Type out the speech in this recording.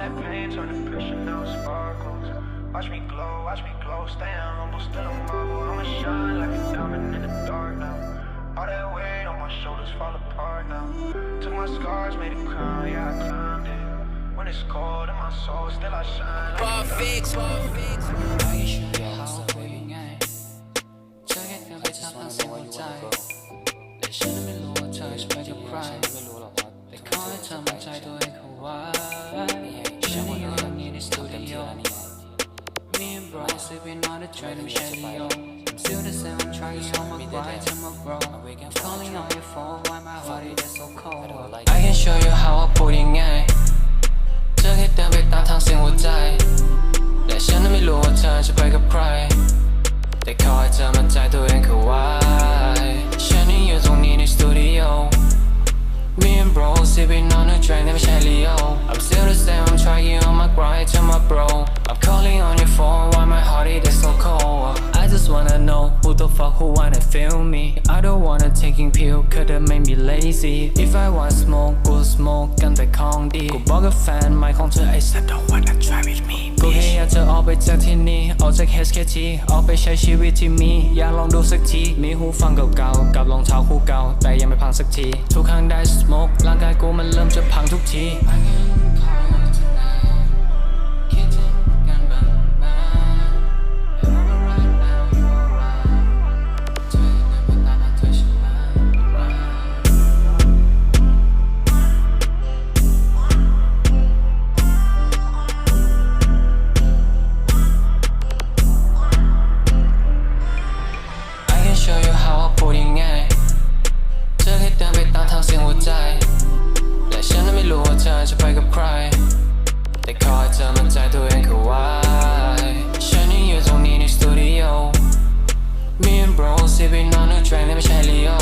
that pain turn to pressure, now it sparkles. Watch me glow, staying humble, still a marvel. I'ma shine like a diamond in the dark now. All that weight on my shoulders fall apart now. Took my scars, made a crown, yeah, I climbed it. When it's cold in my soul, still I shine like Bar fix. I can show you how คุยง่ายเธอแค่เดินไปตามทางเสียงหัวใจแต่ฉันไม่รู้ว่าเธอจะไปกับใครแต่ขอให้เธอมั่นใจตัวเองเข้าไว้ฉันอยู่ตรงนี้ในสตูดิโอ Me and bro sipping on the train ไม่ใช่ลีโอ I'm still the same I'm trying on my grind to my bro I'm calling on your phone why my heart is so cold I can show you how พูดยังไงเธอแค่เดินไปตามทางเสียงหัวใจแต่ฉันไม่รู้ว่าเธอจะไปกับใครแต่ขอให้เธอมั่นใจตัวเองเข้าไว้ฉันยังอยู่ตรงนี้ในสตูดิโอ Me and bro sipping on the train ไม่ใช่ลีโอ I'm still the same I'm trying on my grind to my bro I'm calling on your phone why my heart is so cold I just wanna know who the fuck who wanna feel me I don't wanna taking pill 'cause that make me lazy If I want smoke กู smoke กันแต่ของดีกูบอกกับแฟนใหม่ของเธอไอ้สัตว์ don't wanna try with me กูแค่อยากจะออกไปจากที่นี่ออกจาก HKT ออกไปใช้ชีวิตที่มีอยากลองดูสักทีมีหูฟังเก่าๆกับรองเท้าคู่เก่าแต่ยังไม่พังสักทีทุกครั้งได้ smoke ร่างกายกูมันเริ่มจะพังทุกทีshow you how พูดยังไงเธอแค่เดินไปตามทางเสียงหัวใจและฉันไม่รู้ว่าเธอจะไปกับใครแต่ขอให้เธอมั่นใจตัวเองเข้าไว้ฉันยังอยู่ตรงนี้ในสตูดิโอ Me and bro sipping on the train ไม่ใช่ลีโอ